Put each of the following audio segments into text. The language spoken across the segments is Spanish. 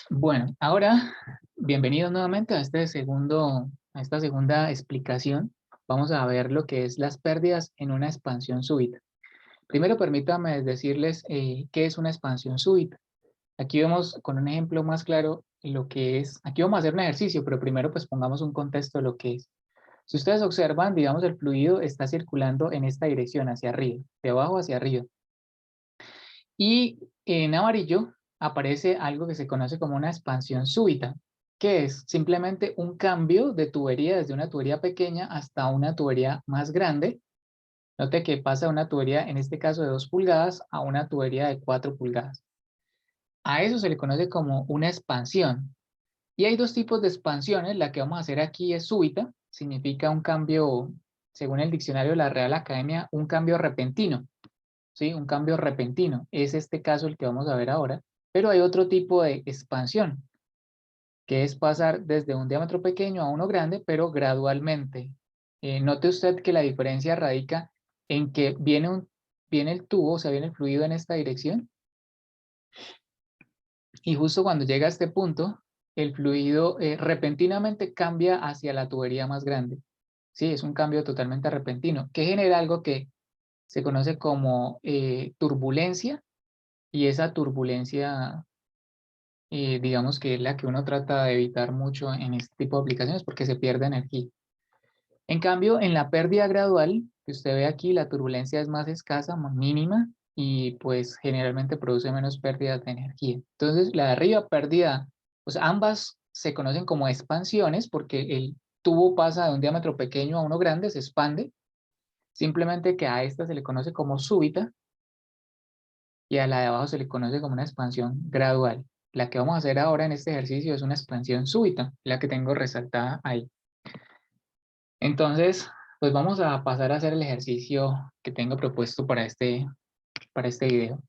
Bueno, ahora bienvenidos nuevamente a a esta segunda explicación. Vamos a ver lo que es las pérdidas en una expansión súbita. Primero permítanme decirles qué es una expansión súbita. Aquí vemos con un ejemplo más claro lo que es. Aquí vamos a hacer un ejercicio, pero primero pues pongamos un contexto de lo que es. Si ustedes observan, digamos, el fluido está circulando en esta dirección, hacia arriba, de abajo hacia arriba. Y en amarillo aparece algo que se conoce como una expansión súbita, que es simplemente un cambio de tubería desde una tubería pequeña hasta una tubería más grande. Note que pasa de una tubería, en este caso de 2 pulgadas, a una tubería de 4 pulgadas. A eso se le conoce como una expansión. Y hay dos tipos de expansiones. La que vamos a hacer aquí es súbita, significa un cambio, según el diccionario de la Real Academia, un cambio repentino. ¿Sí? Un cambio repentino. Es este caso el que vamos a ver ahora. Pero hay otro tipo de expansión, que es pasar desde un diámetro pequeño a uno grande, pero gradualmente. Note usted que la diferencia radica en que viene el tubo, o sea, viene el fluido en esta dirección, y justo cuando llega a este punto, el fluido repentinamente cambia hacia la tubería más grande. Sí, es un cambio totalmente repentino, que genera algo que se conoce como turbulencia, y esa turbulencia, digamos que es la que uno trata de evitar mucho en este tipo de aplicaciones porque se pierde energía. En cambio, en la pérdida gradual, que usted ve aquí, la turbulencia es más escasa, más mínima, y pues generalmente produce menos pérdidas de energía. Entonces, la de arriba, pérdida, pues ambas se conocen como expansiones porque el tubo pasa de un diámetro pequeño a uno grande, se expande, simplemente que a esta se le conoce como súbita y a la de abajo se le conoce como una expansión gradual. La que vamos a hacer ahora en este ejercicio es una expansión súbita, la que tengo resaltada ahí. Entonces, pues vamos a pasar a hacer el ejercicio que tengo propuesto para este video.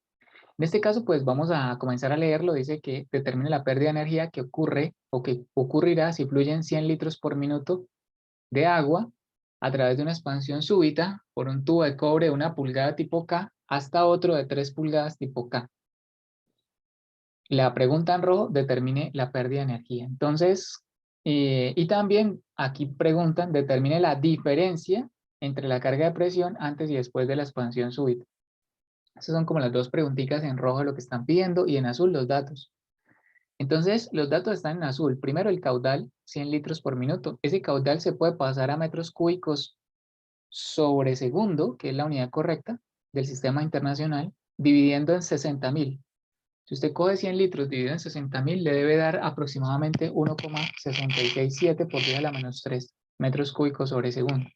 En este caso, pues vamos a comenzar a leerlo. Dice que determine la pérdida de energía que ocurre o que ocurrirá si fluyen 100 litros por minuto de agua a través de una expansión súbita por un tubo de cobre de 1 pulgada tipo K hasta otro de 3 pulgadas tipo K. La pregunta en rojo determine la pérdida de energía. Entonces, y también aquí preguntan, determine la diferencia entre la carga de presión antes y después de la expansión súbita. Esas son como las dos preguntitas en rojo lo que están pidiendo y en azul los datos. Entonces, los datos están en azul. Primero, el caudal, 100 litros por minuto. Ese caudal se puede pasar a metros cúbicos sobre segundo, que es la unidad correcta del sistema internacional, dividiendo en 60.000. Si usted coge 100 litros dividido en 60.000, le debe dar aproximadamente 1,667 por 10 a la menos 3 metros cúbicos sobre segundo.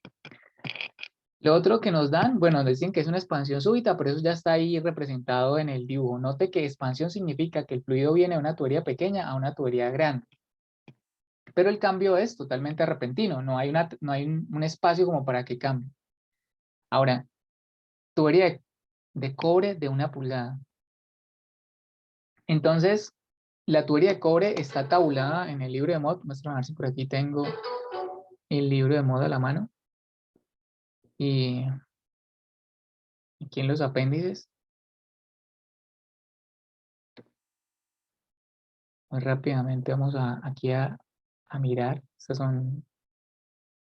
Lo otro que nos dan, bueno, dicen que es una expansión súbita, pero eso ya está ahí representado en el dibujo. Note que expansión significa que el fluido viene de una tubería pequeña a una tubería grande. Pero el cambio es totalmente repentino, no hay, no hay un espacio como para que cambie. Ahora, tubería de cobre de 1 pulgada. Entonces, la tubería de cobre está tabulada en el libro de mod. Vamos a ver si por aquí tengo el libro de mod a la mano. Y aquí en los apéndices, muy rápidamente vamos aquí a mirar. Estas son,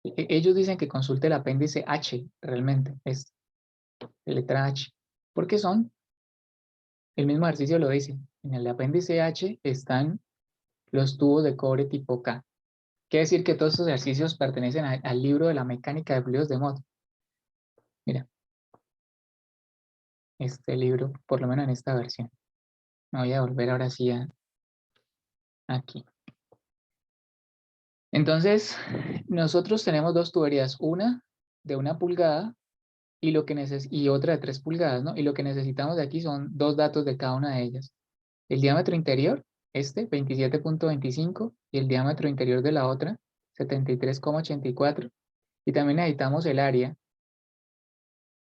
ellos dicen que consulte el apéndice H, realmente, es la letra H. Porque son, el mismo ejercicio lo dice. En el apéndice H están los tubos de cobre tipo K. Quiere decir que todos estos ejercicios pertenecen al libro de la mecánica de fluidos de mod. Mira, este libro, por lo menos en esta versión. Me voy a volver ahora sí aquí. Entonces, nosotros tenemos dos tuberías, una de 1 pulgada y otra de 3 pulgadas, ¿no? Y lo que necesitamos de aquí son dos datos de cada una de ellas. El diámetro interior, 27,25, y el diámetro interior de la otra, 73,84. Y también necesitamos el área.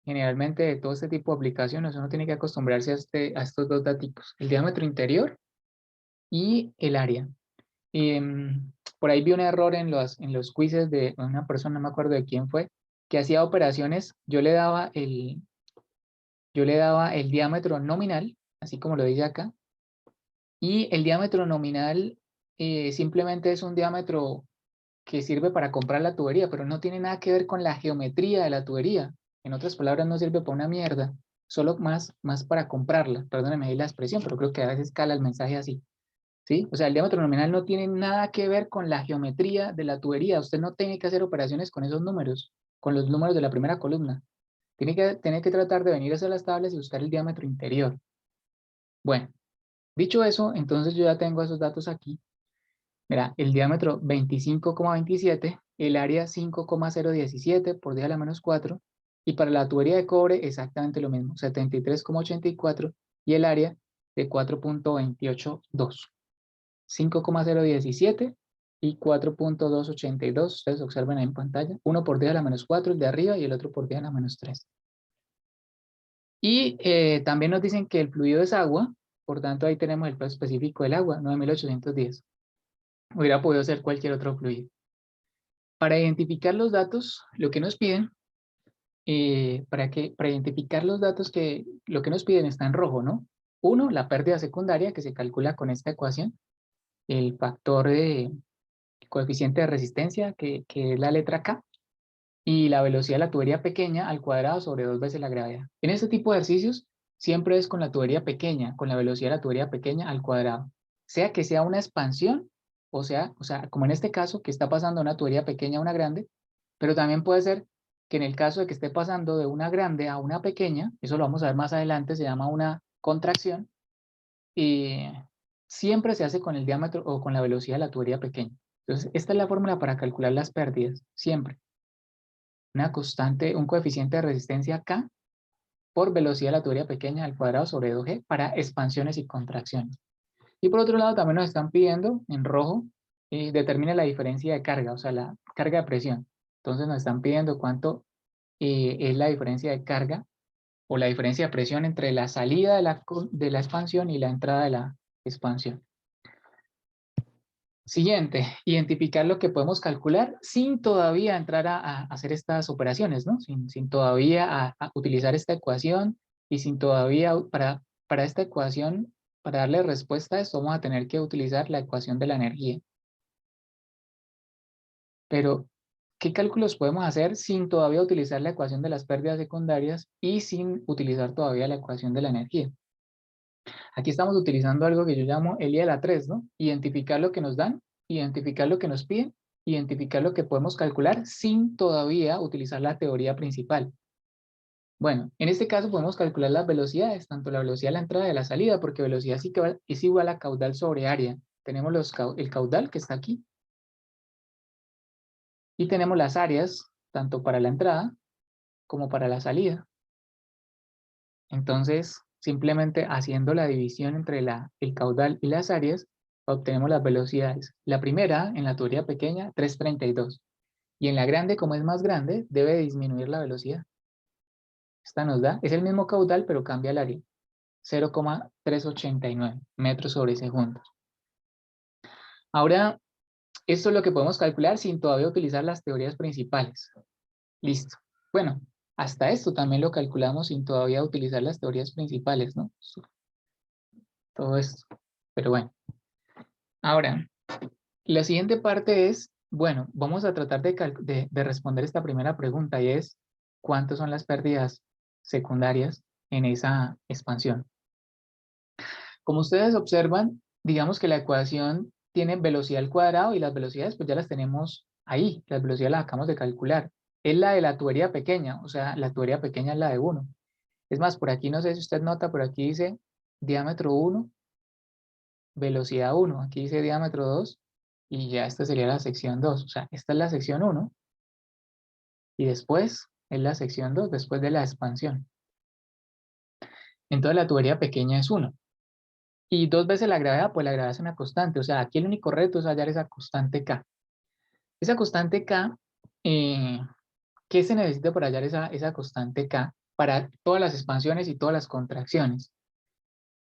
Generalmente de todo este tipo de aplicaciones uno tiene que acostumbrarse a estos dos datos, el diámetro interior y el área. Y, por ahí vi un error en los quizzes de una persona, no me acuerdo de quién fue, que hacía operaciones, yo le daba el diámetro nominal, así como lo dice acá, Y el diámetro nominal simplemente es un diámetro que sirve para comprar la tubería, pero no tiene nada que ver con la geometría de la tubería. En otras palabras, no sirve para una mierda, solo más para comprarla. Perdónenme ahí la expresión, pero creo que a veces cala el mensaje así. ¿Sí? O sea, el diámetro nominal no tiene nada que ver con la geometría de la tubería. Usted no tiene que hacer operaciones con esos números, con los números de la primera columna. Tiene que tratar de venir hacia las tablas y buscar el diámetro interior. Bueno, dicho eso, entonces yo ya tengo esos datos aquí. Mira, el diámetro 25,27, el área 5,017 por 10 a la menos 4, y para la tubería de cobre exactamente lo mismo, 73,84 y el área de 4,282. 5,017 y 4,282, ustedes observen ahí en pantalla, uno por 10 a la menos 4, el de arriba, y el otro por 10 a la menos 3. Y también nos dicen que el fluido es agua, por tanto ahí tenemos el peso específico del agua, 9.810. Hubiera podido ser cualquier otro fluido. Para identificar los datos, lo que nos piden, para identificar los datos que lo que nos piden está en rojo, ¿no? Uno, la pérdida secundaria que se calcula con esta ecuación, el factor de coeficiente de resistencia, que es la letra K, y la velocidad de la tubería pequeña al cuadrado sobre 2 veces la gravedad. En este tipo de ejercicios siempre es con la tubería pequeña, con la velocidad de la tubería pequeña al cuadrado. Sea que sea una expansión, o sea, como en este caso, que está pasando de una tubería pequeña a una grande, pero también puede ser que en el caso de que esté pasando de una grande a una pequeña, eso lo vamos a ver más adelante, se llama una contracción, y siempre se hace con el diámetro o con la velocidad de la tubería pequeña. Entonces, esta es la fórmula para calcular las pérdidas, siempre. Una constante, un coeficiente de resistencia K por velocidad de la tubería pequeña al cuadrado sobre 2G para expansiones y contracciones. Y por otro lado, también nos están pidiendo en rojo, determine la diferencia de carga, o sea, la carga de presión. Entonces nos están pidiendo cuánto es la diferencia de carga o la diferencia de presión entre la salida de la expansión y la entrada de la expansión. Siguiente, identificar lo que podemos calcular sin todavía entrar a hacer estas operaciones, ¿no? Sin todavía a utilizar esta ecuación y sin todavía, para esta ecuación, para darle respuesta a esto, vamos a tener que utilizar la ecuación de la energía. Pero, ¿qué cálculos podemos hacer sin todavía utilizar la ecuación de las pérdidas secundarias y sin utilizar todavía la ecuación de la energía? Aquí estamos utilizando algo que yo llamo el IELA 3, ¿no? Identificar lo que nos dan, identificar lo que nos piden, identificar lo que podemos calcular sin todavía utilizar la teoría principal. Bueno, en este caso podemos calcular las velocidades, tanto la velocidad de la entrada y de la salida, porque velocidad es igual a caudal sobre área. Tenemos el caudal que está aquí y tenemos las áreas, tanto para la entrada como para la salida. Entonces, simplemente haciendo la división entre el caudal y las áreas, obtenemos las velocidades. La primera, en la teoría pequeña, 332. Y en la grande, como es más grande, debe disminuir la velocidad. Esta nos da, es el mismo caudal, pero cambia el área. 0,389 metros sobre segundo. Ahora, esto es lo que podemos calcular sin todavía utilizar las teorías principales. Listo. Bueno, hasta esto también lo calculamos sin todavía utilizar las teorías principales, ¿no? Todo esto. Pero bueno. Ahora, la siguiente parte es, bueno, vamos a tratar de responder esta primera pregunta y es, ¿cuántas son las pérdidas secundarias en esa expansión? Como ustedes observan, digamos que la ecuación tiene velocidad al cuadrado y las velocidades pues ya las tenemos ahí, las velocidades las acabamos de calcular. Es la de la tubería pequeña, o sea, la tubería pequeña es la de 1. Es más, por aquí no sé si usted nota, pero aquí dice diámetro 1, velocidad 1, aquí dice diámetro 2 y ya esta sería la sección 2. O sea, esta es la sección 1 y después es la sección 2, después de la expansión. Entonces la tubería pequeña es 1. Y 2 veces la gravedad, pues la gravedad es una constante. O sea, aquí el único reto es hallar esa constante K. Esa constante K, eh, ¿qué se necesita para hallar esa constante K para todas las expansiones y todas las contracciones?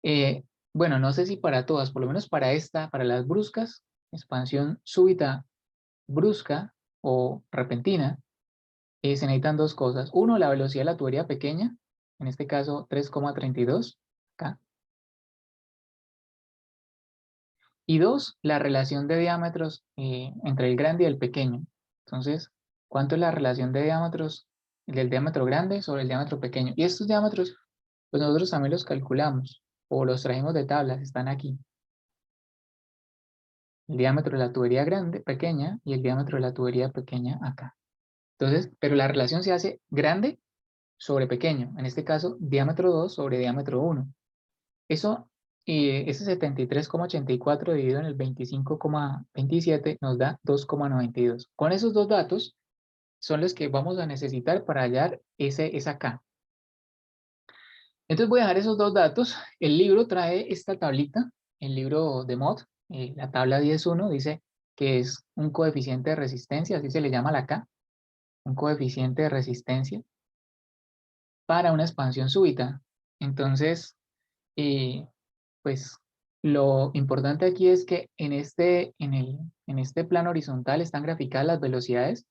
Eh, bueno, no sé si para todas, por lo menos para esta, para las bruscas, expansión súbita brusca o repentina, se necesitan dos cosas. Uno, la velocidad de la tubería pequeña, en este caso 3,32 acá. Y dos, la relación de diámetros entre el grande y el pequeño. Entonces, ¿cuánto es la relación de diámetros del diámetro grande sobre el diámetro pequeño? Y estos diámetros, pues nosotros también los calculamos o los trajimos de tablas, están aquí. El diámetro de la tubería grande, pequeña, y el diámetro de la tubería pequeña acá. Entonces, pero la relación se hace grande sobre pequeño. En este caso, diámetro 2 sobre diámetro 1. Eso, ese 73,84 dividido en el 25,27 nos da 2,92. Con esos dos datos son los que vamos a necesitar para hallar esa K. Entonces voy a dejar esos dos datos. El libro trae esta tablita, el libro de Mott, la tabla 10.1, dice que es un coeficiente de resistencia, así se le llama la K, un coeficiente de resistencia para una expansión súbita. Entonces, pues lo importante aquí es que en este plano horizontal están graficadas las velocidades.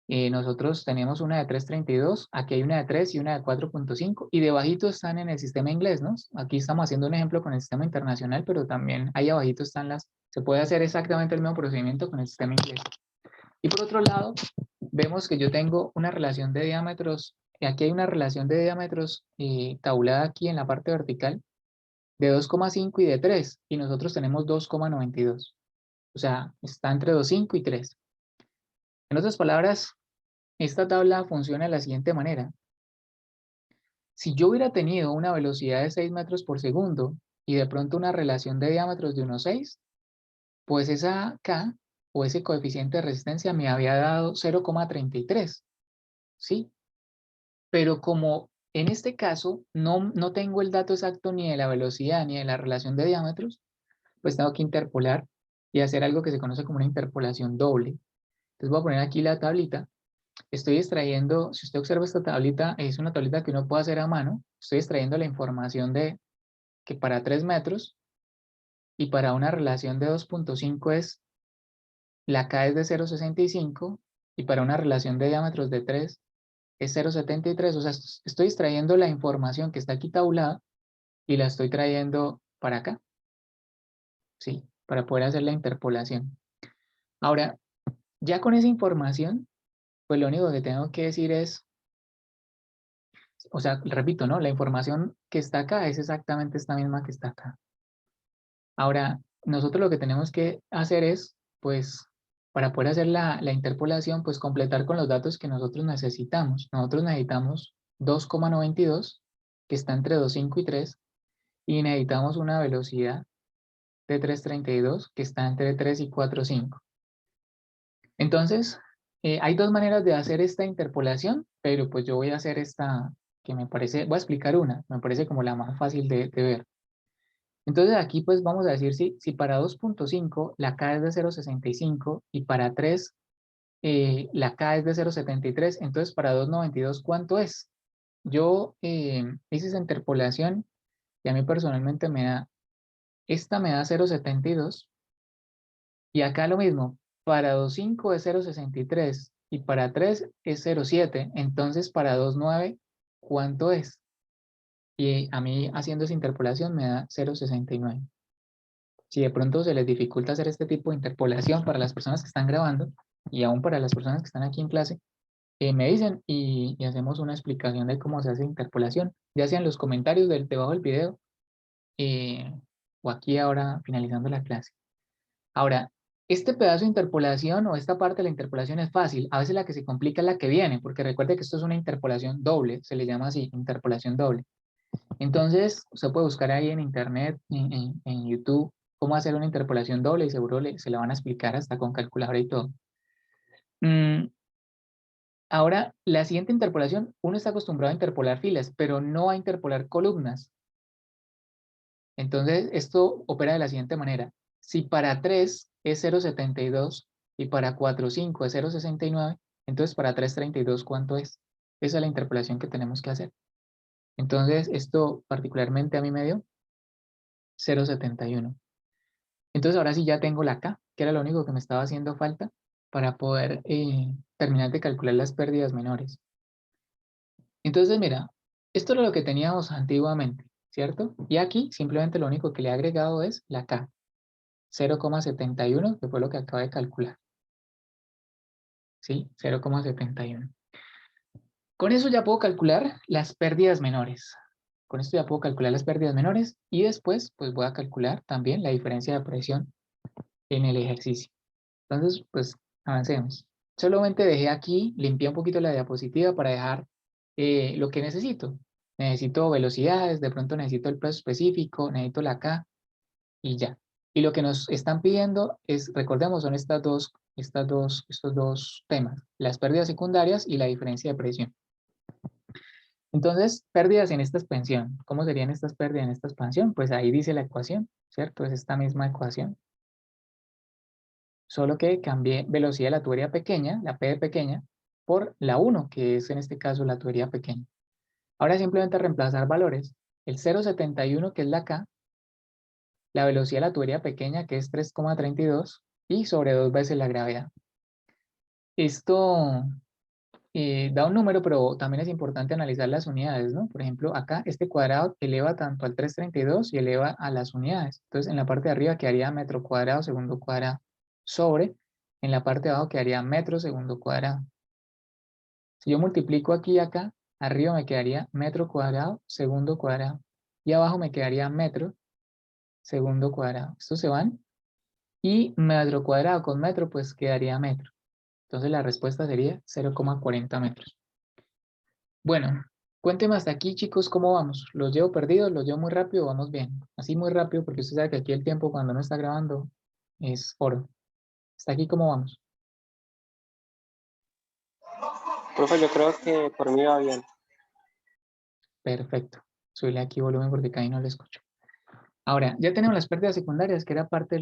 Nosotros tenemos una de 3.32, aquí hay una de 3 y una de 4.5, y debajito están en el sistema inglés, ¿no? Aquí estamos haciendo un ejemplo con el sistema internacional, pero también ahí abajito están se puede hacer exactamente el mismo procedimiento con el sistema inglés. Y por otro lado, vemos que yo tengo una relación de diámetros, y aquí hay una relación de diámetros tabulada aquí en la parte vertical, de 2,5 y de 3, y nosotros tenemos 2,92. O sea, está entre 2,5 y 3. En otras palabras, esta tabla funciona de la siguiente manera. Si yo hubiera tenido una velocidad de 6 metros por segundo y de pronto una relación de diámetros de 1,6, pues esa K o ese coeficiente de resistencia me había dado 0,33, ¿sí? Pero como en este caso no tengo el dato exacto ni de la velocidad ni de la relación de diámetros, pues tengo que interpolar y hacer algo que se conoce como una interpolación doble. Entonces voy a poner aquí la tablita. Estoy extrayendo, si usted observa esta tablita, es una tablita que uno puede hacer a mano. Estoy extrayendo la información de que para 3 metros y para una relación de 2,5 la K es de 0,65 y para una relación de diámetros de 3 es 0,73. O sea, estoy extrayendo la información que está aquí tabulada y la estoy trayendo para acá, ¿sí? Para poder hacer la interpolación. Ahora, ya con esa información, pues lo único que tengo que decir es, o sea, repito, ¿no? La información que está acá es exactamente esta misma que está acá. Ahora, nosotros lo que tenemos que hacer es, pues, para poder hacer la interpolación, pues completar con los datos que nosotros necesitamos. Nosotros necesitamos 2,92, que está entre 2,5 y 3, y necesitamos una velocidad de 3,32, que está entre 3 y 4,5. Entonces, hay dos maneras de hacer esta interpolación, pero pues yo voy a hacer esta que me parece, voy a explicar una, me parece como la más fácil de ver. Entonces aquí pues vamos a decir si para 2,5 la K es de 0,65 y para 3 la K es de 0,73, entonces para 2,92 ¿cuánto es? Yo hice esa interpolación y a mí personalmente esta me da 0,72 y acá lo mismo, para 2,5 es 0,63 y para 3 es 0,7, entonces para 2,9 ¿cuánto es? Y a mí haciendo esa interpolación me da 0,69. Si de pronto se les dificulta hacer este tipo de interpolación para las personas que están grabando y aún para las personas que están aquí en clase, me dicen y hacemos una explicación de cómo se hace interpolación, ya sea en los comentarios debajo del video eh, o aquí ahora finalizando la clase. Ahora, este pedazo de interpolación o esta parte de la interpolación es fácil, a veces la que se complica es la que viene, porque recuerde que esto es una interpolación doble, se le llama así, interpolación doble. Entonces, usted puede buscar ahí en internet, en YouTube, cómo hacer una interpolación doble y seguro se la van a explicar hasta con calculadora y todo. Ahora, la siguiente interpolación, uno está acostumbrado a interpolar filas, pero no a interpolar columnas. Entonces, esto opera de la siguiente manera. Si para 3 es 0,72 y para 4,5 es 0,69, entonces para 3,32, ¿cuánto es? Esa es la interpolación que tenemos que hacer. Entonces, esto particularmente a mí me dio 0,71. Entonces ahora sí ya tengo la K, que era lo único que me estaba haciendo falta para poder terminar de calcular las pérdidas menores. Entonces mira, esto era lo que teníamos antiguamente, ¿cierto? Y aquí simplemente lo único que le he agregado es la K. 0,71, que fue lo que acabo de calcular. ¿Sí? 0,71. Con eso ya puedo calcular las pérdidas menores. Con esto ya puedo calcular las pérdidas menores y después pues voy a calcular también la diferencia de presión en el ejercicio. Entonces, pues avancemos. Solamente dejé aquí, limpié un poquito la diapositiva para dejar lo que necesito. Necesito velocidades, de pronto necesito el peso específico, necesito la K y ya. Y lo que nos están pidiendo es, recordemos, son estos dos temas, las pérdidas secundarias y la diferencia de presión. Entonces, pérdidas en esta expansión. ¿Cómo serían estas pérdidas en esta expansión? Pues ahí dice la ecuación, ¿cierto? Es esta misma ecuación. Solo que cambié velocidad de la tubería pequeña, la P de pequeña, por la 1, que es en este caso la tubería pequeña. Ahora simplemente reemplazar valores. El 0,71, que es la K, la velocidad de la tubería pequeña, que es 3,32, y sobre 2 veces la gravedad. Esto da un número, pero también es importante analizar las unidades, ¿no? Por ejemplo, acá este cuadrado eleva tanto al 332 y eleva a las unidades. Entonces, en la parte de arriba quedaría metro cuadrado, segundo cuadrado, sobre, en la parte de abajo quedaría metro, segundo cuadrado. Si yo multiplico aquí y acá, arriba me quedaría metro cuadrado, segundo cuadrado. Y abajo me quedaría metro, segundo cuadrado. Estos se van. Y metro cuadrado con metro, pues quedaría metro. Entonces la respuesta sería 0,40 metros. Bueno, cuénteme hasta aquí, chicos, ¿cómo vamos? ¿Los llevo perdidos? ¿Los llevo muy rápido? ¿Vamos bien? Así muy rápido, porque usted sabe que aquí el tiempo cuando uno está grabando es oro. ¿Hasta aquí cómo vamos? Profe, yo creo que por mí va bien. Perfecto. Subirle aquí volumen porque acá no lo escucho. Ahora, ya tenemos las pérdidas secundarias, que era parte de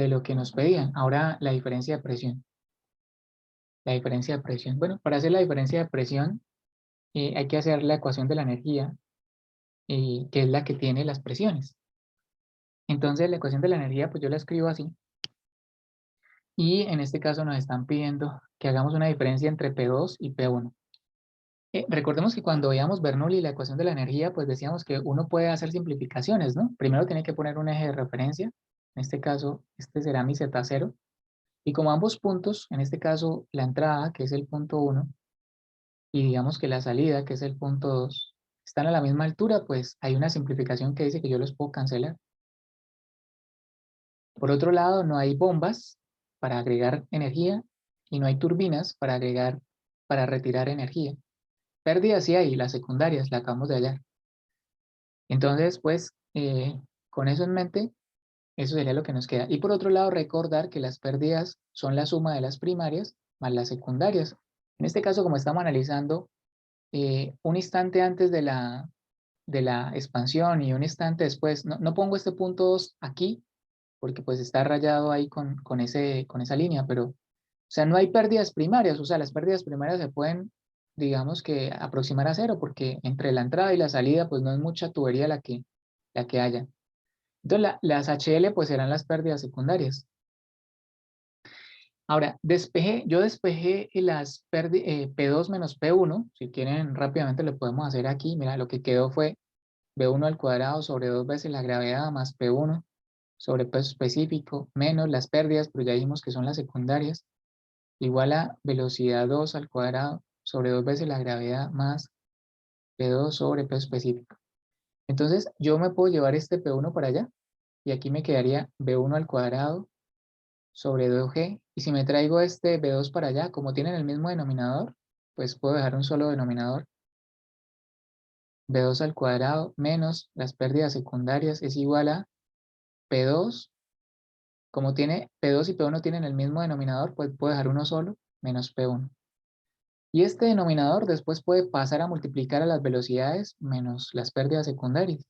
lo que nos pedían. Ahora, la diferencia de presión. La diferencia de presión. Bueno, para hacer la diferencia de presión, hay que hacer la ecuación de la energía, que es la que tiene las presiones. Entonces, la ecuación de la energía, pues yo la escribo así. Y en este caso nos están pidiendo que hagamos una diferencia entre P2 y P1. Recordemos que cuando veíamos Bernoulli y la ecuación de la energía, pues decíamos que uno puede hacer simplificaciones, ¿no? Primero tiene que poner un eje de referencia. En este caso, este será mi Z0. Y como ambos puntos, en este caso la entrada, que es el punto 1, y digamos que la salida, que es el punto 2, están a la misma altura, pues hay una simplificación que dice que yo los puedo cancelar. Por otro lado, no hay bombas para agregar energía y no hay turbinas para retirar energía. Pérdidas sí hay, las secundarias, la acabamos de hallar. Entonces, pues, con eso en mente, eso sería lo que nos queda. Y por otro lado, recordar que las pérdidas son la suma de las primarias más las secundarias. En este caso, como estamos analizando un instante antes de la expansión y un instante después, no pongo este punto 2 aquí, porque pues está rayado ahí con esa línea, pero, o sea, no hay pérdidas primarias, o sea, las pérdidas primarias se pueden, digamos que aproximar a cero, porque entre la entrada y la salida, pues no es mucha tubería la que haya. Entonces, las HL, pues serán las pérdidas secundarias. Ahora, yo despejé las pérdidas, P2 menos P1, si quieren rápidamente lo podemos hacer aquí, mira, lo que quedó fue B1 al cuadrado sobre 2 veces la gravedad más P1 sobre peso específico menos las pérdidas, pero ya dijimos que son las secundarias, igual a velocidad 2 al cuadrado sobre 2 veces la gravedad más P2 sobre peso específico. Entonces yo me puedo llevar este P1 para allá y aquí me quedaría B1 al cuadrado sobre 2G. Y si me traigo este B2 para allá, como tienen el mismo denominador, pues puedo dejar un solo denominador. B2 al cuadrado menos las pérdidas secundarias es igual a P2. Como tiene P2 y P1 tienen el mismo denominador, pues puedo dejar uno solo, menos P1. Y este denominador después puede pasar a multiplicar a las velocidades menos las pérdidas secundarias.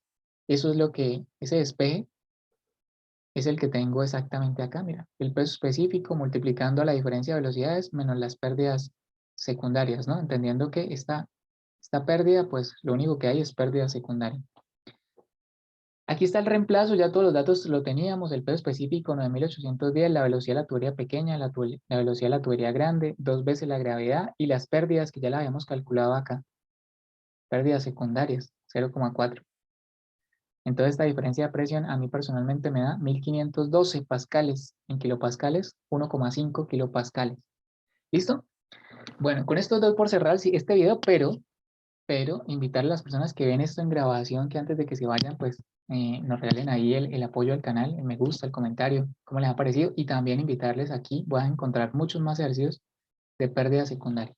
Eso es lo que, ese despeje es el que tengo exactamente acá, mira. El peso específico multiplicando a la diferencia de velocidades menos las pérdidas secundarias, ¿no? Entendiendo que esta pérdida, pues lo único que hay es pérdida secundaria. Aquí está el reemplazo, ya todos los datos lo teníamos, el peso específico 9810, la velocidad de la tubería pequeña, la velocidad de la tubería grande, 2 veces la gravedad y las pérdidas que ya las habíamos calculado acá. Pérdidas secundarias, 0,4. Entonces esta diferencia de presión a mí personalmente me da 1512 pascales. En kilopascales, 1,5 kilopascales. ¿Listo? Bueno, con esto doy por cerrar este video, pero invitar a las personas que ven esto en grabación que antes de que se vayan, pues nos regalen ahí el apoyo al canal, el me gusta, el comentario, cómo les ha parecido, y también invitarles aquí, voy a encontrar muchos más ejercicios de pérdida secundaria.